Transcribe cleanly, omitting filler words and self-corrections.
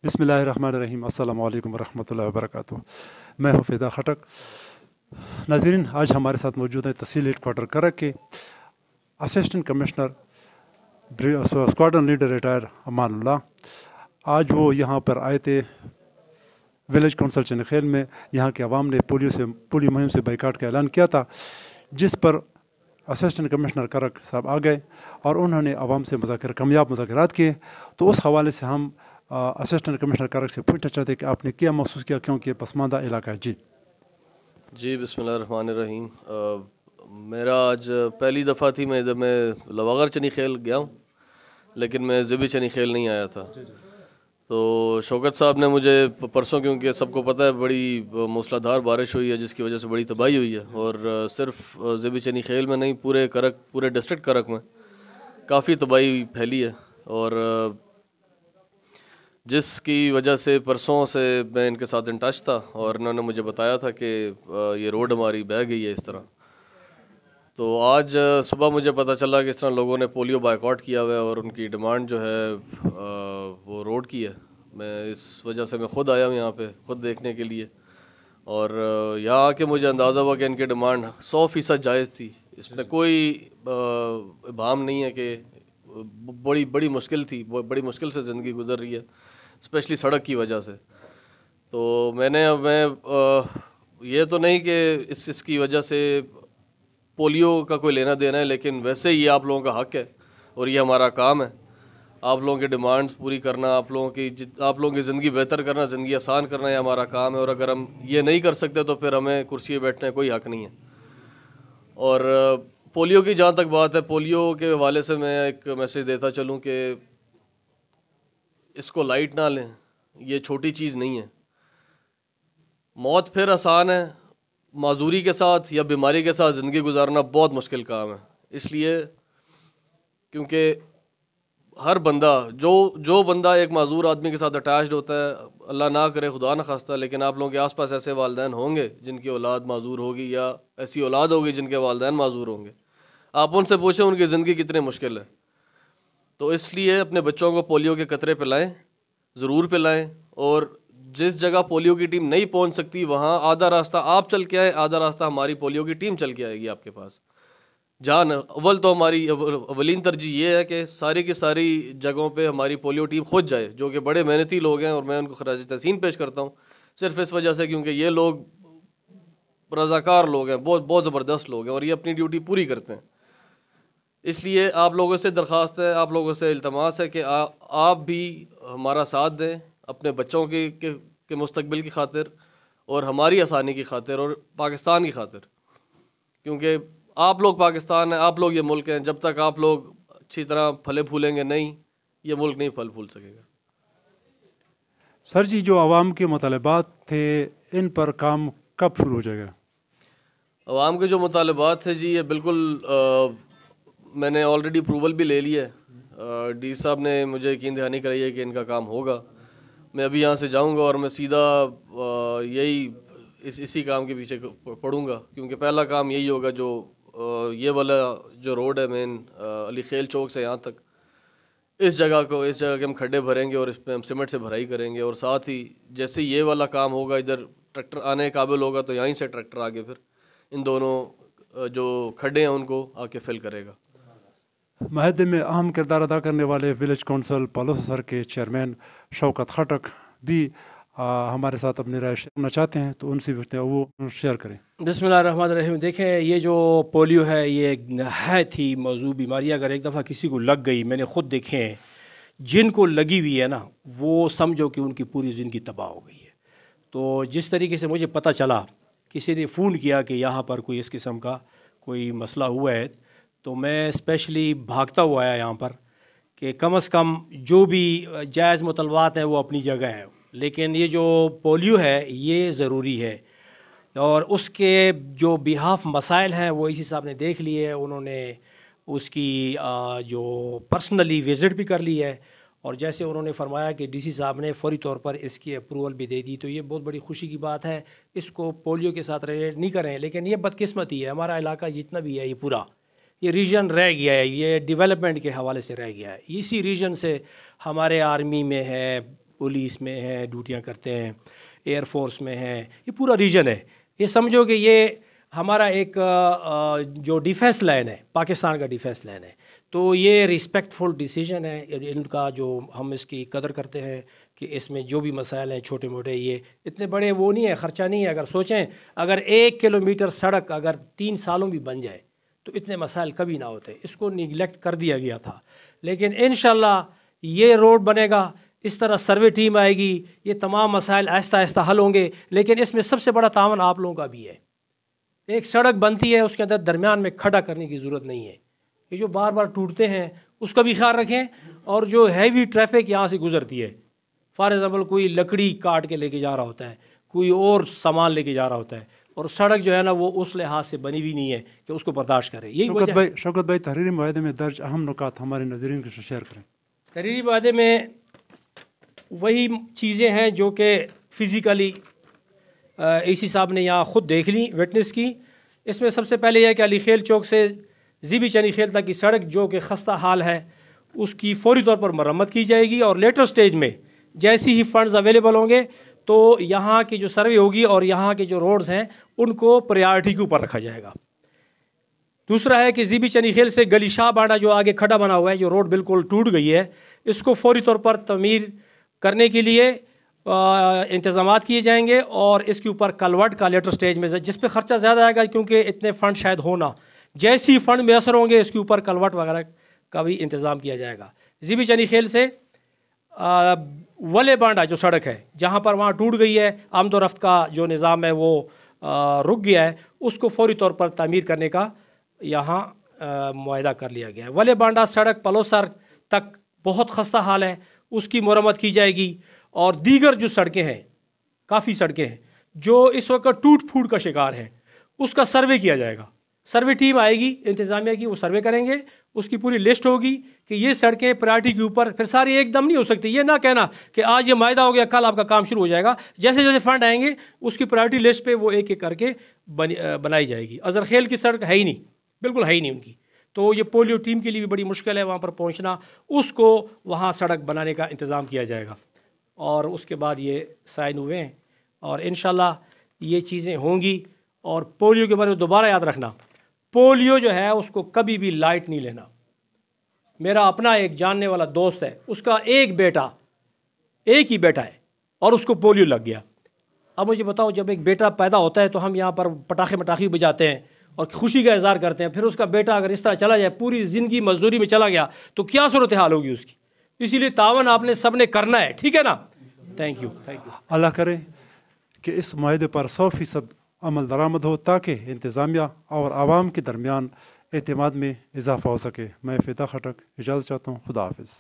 बिस्मिल्लाहिर्रहमानिर्रहीम अस्सलामु अलैकुम वरहमतुल्लाहि वबरकातुहू। मैं हूँ फ़िदा खटक। नाज़रीन, आज हमारे साथ मौजूद हैं तहसील हेड क्वार्टर करक के assistant commissioner squadron leader retire Amanullah. आज वो यहाँ पर आए थे विलेज काउंसिल चनखेल में। यहाँ के अवाम ने पोलियो मुहिम से बाइकाट का ऐलान किया था, जिस पर असिस्टेंट कमिश्नर करक साहब आ गए और उन्होंने अवाम से कामयाब मुज़ाकरात किए। तो उस हवाले से हम असिस्टेंट कमिश्नर करक से पूछना चाहते कि आपने क्या महसूस किया, क्योंकि पसमानदा इलाका है। जी बिस्मिल्लाहिर्रहमानिर्रहीम। मेरा आज पहली दफ़ा थी मैं लवागर चनी खेल गया हूँ, लेकिन मैं ज़िबी चनी खेल नहीं आया था। तो शौकत साहब ने मुझे परसों, क्योंकि सबको पता है बड़ी मूसलाधार बारिश हुई है जिसकी वजह से बड़ी तबाही हुई है, और सिर्फ ज़िबी चनी खेल में नहीं, पूरे डिस्ट्रिक्ट करक में काफ़ी तबाही फैली है। और जिसकी वजह से परसों से मैं इनके साथ इन टच था और इन्होंने मुझे बताया था कि ये रोड हमारी बह गई है इस तरह। तो आज सुबह मुझे पता चला कि इस तरह लोगों ने पोलियो बायकॉट किया हुआ है और उनकी डिमांड जो है वो रोड की है। मैं इस वजह से मैं ख़ुद आया हूँ यहाँ पे ख़ुद देखने के लिए, और यहाँ आके मुझे अंदाज़ा हुआ कि इनकी डिमांड 100% जायज़ थी। इसमें कोई इबाम नहीं है कि बड़ी मुश्किल थी, बड़ी मुश्किल से ज़िंदगी गुजर रही है, स्पेशली सड़क की वजह से। तो मैं ये तो नहीं कि इसकी वजह से पोलियो का कोई लेना देना है, लेकिन वैसे ये आप लोगों का हक़ है और ये हमारा काम है आप लोगों की डिमांड्स पूरी करना, आप लोगों की ज़िंदगी बेहतर करना, ज़िंदगी आसान करना, ये हमारा काम है। और अगर हम ये नहीं कर सकते तो फिर हमें कुर्सी पे बैठने का कोई हक़ नहीं है। और पोलियो की जहाँ तक बात है, पोलियो के हवाले से मैं एक मैसेज देता चलूँ कि इसको लाइट ना लें, ये छोटी चीज़ नहीं है। मौत फिर आसान है, माजूरी के साथ या बीमारी के साथ ज़िंदगी गुजारना बहुत मुश्किल काम है। इसलिए क्योंकि हर बंदा जो बंदा एक माजूर आदमी के साथ अटैच्ड होता है, अल्लाह ना करे, खुदा न खास्ता, लेकिन आप लोगों के आसपास ऐसे वालिदैन होंगे जिनकी औलाद माजूर होगी या ऐसी औलाद होगी जिनके वालिदैन माजूर होंगे। आप उनसे पूछें उनकी ज़िंदगी कितनी मुश्किल है। तो इसलिए अपने बच्चों को पोलियो के कतरे पिलाएं, ज़रूर पिलाएं। और जिस जगह पोलियो की टीम नहीं पहुंच सकती वहाँ आधा रास्ता आप चल के आए, आधा रास्ता हमारी पोलियो की टीम चल के आएगी आपके पास। जान अव्वल तो हमारी अवलीन तरजीह ये है कि सारी की सारी जगहों पे हमारी पोलियो टीम खुद जाए, जो कि बड़े मेहनती लोग हैं और मैं उनको खराज तहसीन पेश करता हूँ सिर्फ इस वजह से क्योंकि ये लोग रज़ाकार लोग हैं, बहुत ज़बरदस्त लोग हैं और ये अपनी ड्यूटी पूरी करते हैं। इसलिए आप लोगों से दरख्वास्त है, आप लोगों से इल्तमास है कि आप भी हमारा साथ दें अपने बच्चों के मुस्तकबिल की खातिर और हमारी आसानी की खातिर और पाकिस्तान की खातिर, क्योंकि आप लोग पाकिस्तान हैं, आप लोग ये मुल्क हैं। जब तक आप लोग अच्छी तरह फले फूलेंगे नहीं, ये मुल्क नहीं फल फूल सकेगा। सर जी, जो आवाम के मुतालबात थे, इन पर काम कब शुरू हो जाएगा? आवाम के जो मुतालबात थे जी, ये बिल्कुल मैंने ऑलरेडी अप्रूवल भी ले लिया है। डी साहब ने मुझे यकीन दहानी कराई है कि इनका काम होगा। मैं अभी यहाँ से जाऊँगा और मैं सीधा इसी काम के पीछे पढ़ूँगा, क्योंकि पहला काम यही होगा जो ये वाला जो रोड है मेन अली खेल चौक से यहाँ तक, इस जगह के हम खड्डे भरेंगे और इस पर हम सीमेंट से भराई करेंगे। और साथ ही जैसे ये वाला काम होगा, इधर ट्रैक्टर आने के काबिल होगा तो यहीं से ट्रैक्टर आगे फिर इन दोनों जो खड्डे हैं उनको आके फिल करेगा। माहदे में अहम किरदार अदा करने वाले विलेज काउंसिल पालोसर के चेयरमैन शौकत खटक भी हमारे साथ अपनी राय शेयर करना चाहते हैं, तो उनसे भी वो शेयर करें। बिस्मिल्लाहिर्रहमानिर्रहीम। देखें, ये जो पोलियो है ये एक नहायत ही मौजूद बीमारी। अगर एक दफ़ा किसी को लग गई, मैंने ख़ुद देखे हैं जिनको लगी हुई है ना, वो समझो कि उनकी पूरी ज़िंदगी तबाह हो गई है। तो जिस तरीके से मुझे पता चला, किसी ने फ़ोन किया कि यहाँ पर कोई इस किस्म का कोई मसला हुआ है, तो मैं स्पेशली भागता हुआ आया यहाँ पर कि कम से कम जो भी जायज़ मुतलबात हैं वो अपनी जगह है, लेकिन ये जो पोलियो है ये ज़रूरी है। और उसके जो बिहाफ मसाइल हैं वो इसी साहब ने देख लिए है, उन्होंने उसकी जो पर्सनली विज़िट भी कर ली है, और जैसे उन्होंने फरमाया कि डीसी साहब ने फौरी तौर पर इसकी अप्रूवल भी दे दी। तो ये बहुत बड़ी खुशी की बात है। इसको पोलियो के साथ रिलेट नहीं करें, लेकिन ये बदकिस्मती है, हमारा इलाका जितना भी है ये पूरा ये रीजन रह गया है, ये डेवलपमेंट के हवाले से रह गया है। इसी रीजन से हमारे आर्मी में है, पुलिस में हैं, ड्यूटियाँ करते हैं, एयर फोर्स में हैं, ये पूरा रीजन है। ये समझो कि ये हमारा एक जो डिफेंस लाइन है, पाकिस्तान का डिफेंस लाइन है, तो ये रिस्पेक्टफुल डिसीजन है इनका, जो हम इसकी कदर करते हैं कि इसमें जो भी मसाइल हैं छोटे मोटे, ये इतने बड़े वो नहीं है, ख़र्चा नहीं है। अगर सोचें अगर 1 किलोमीटर सड़क अगर 3 सालों भी बन जाए तो इतने मसाइल कभी ना होते, इसको निगलेक्ट कर दिया गया था। लेकिन इंशाल्लाह ये रोड बनेगा, इस तरह सर्वे टीम आएगी, ये तमाम मसाइल आहिस्ता आहिस्ता हल होंगे। लेकिन इसमें सबसे बड़ा तावन आप लोगों का भी है। एक सड़क बनती है, उसके अंदर दरमियान में खड़ा करने की ज़रूरत नहीं है। ये जो बार बार टूटते हैं उसका भी ख्याल रखें, और जो हैवी ट्रैफिक यहाँ से गुजरती है, फॉर एग्ज़ाम्पल कोई लकड़ी काट के लेके जा रहा होता है, कोई और सामान लेके जा रहा होता है, और सड़क जो है ना वो उस लिहाज से बनी हुई नहीं है कि उसको बर्दाश्त करे। यही वजह है। शौकत भाई, तहरीरी मुआहदे में दर्ज अहम नुकात हमारे नाज़रीन के साथ शेयर करें। तहरीरी मुआहदे में वही चीज़ें हैं जो कि फ़िज़िकली AC साहब ने यहाँ ख़ुद देख ली, विटनेस की। इसमें सबसे पहले यह है कि अली खेल चौक से ज़ीबी चनी खेल तक की सड़क जो कि खस्ता हाल है उसकी फ़ौरी तौर पर मरम्मत की जाएगी, और लेटर स्टेज में जैसे ही फ़ंड्स अवेलेबल होंगे तो यहाँ की जो सर्वे होगी और यहाँ के जो रोड्स हैं उनको प्रायोरिटी के ऊपर रखा जाएगा। दूसरा है कि ज़ीबी चनी खेल से गली शाह बांडा जो आगे खड़ा बना हुआ है, जो रोड बिल्कुल टूट गई है, इसको फ़ौरी तौर पर तमीर करने के लिए इंतज़ामात किए जाएंगे, और इसके ऊपर कलवर्ट का लेटर स्टेज में, जिस पे ख़र्चा ज़्यादा आएगा क्योंकि इतने फ़ंड शायद होना, जैसे ही फ़ंड मैसर होंगे इसके ऊपर कलवर्ट वगैरह का भी इंतज़ाम किया जाएगा। ज़ीबी चनी खेल से वले बांडा जो सड़क है जहाँ पर वहाँ टूट गई है, आमद रफ्त का जो निज़ाम है वो रुक गया है, उसको फ़ौरी तौर पर तामीर करने का यहाँ मुआहदा कर लिया गया है। वले बांडा सड़क पलोसर तक बहुत खस्ता हाल है, उसकी मरम्मत की जाएगी। और दीगर जो सड़कें हैं, काफ़ी सड़कें हैं जो इस वक्त टूट फूट का शिकार हैं, उसका सर्वे किया जाएगा। सर्वे टीम आएगी इंतज़ामिया की, वो सर्वे करेंगे, उसकी पूरी लिस्ट होगी कि ये सड़कें प्रायोरिटी के ऊपर, फिर सारी एकदम नहीं हो सकती। ये ना कहना कि आज ये मायदा हो गया कल आपका काम शुरू हो जाएगा। जैसे जैसे फंड आएंगे उसकी प्रायोरिटी लिस्ट पे वो एक एक करके बनाई जाएगी। अजहर खेल की सड़क है ही नहीं, बिल्कुल है ही नहीं उनकी, तो ये पोलियो टीम के लिए भी बड़ी मुश्किल है वहाँ पर पहुँचना, उसको वहाँ सड़क बनाने का इंतज़ाम किया जाएगा। और उसके बाद ये साइन हुए हैं और इंशाल्लाह ये चीज़ें होंगी। और पोलियो के बारे में दोबारा याद रखना, पोलियो जो है उसको कभी भी लाइट नहीं लेना। मेरा अपना एक जानने वाला दोस्त है, उसका एक ही बेटा है और उसको पोलियो लग गया। अब मुझे बताओ, जब एक बेटा पैदा होता है तो हम यहाँ पर पटाखे बजाते हैं और खुशी का इज़हार करते हैं, फिर उसका बेटा अगर इस तरह चला जाए, पूरी ज़िंदगी मजदूरी में चला गया, तो क्या सूरत हाल होगी उसकी। इसीलिए तावन आपने सब ने करना है, ठीक है ना। Thank you. अल्लाह करे कि इस मुआहदे पर 100% अमल दरामद हो, ताकि इंतज़ामिया और आवाम के दरमियान एतमाद में इजाफ़ा हो सके। मैं फ़िदा खटक इजाज़त चाहता हूँ। खुदा हाफ़िज़।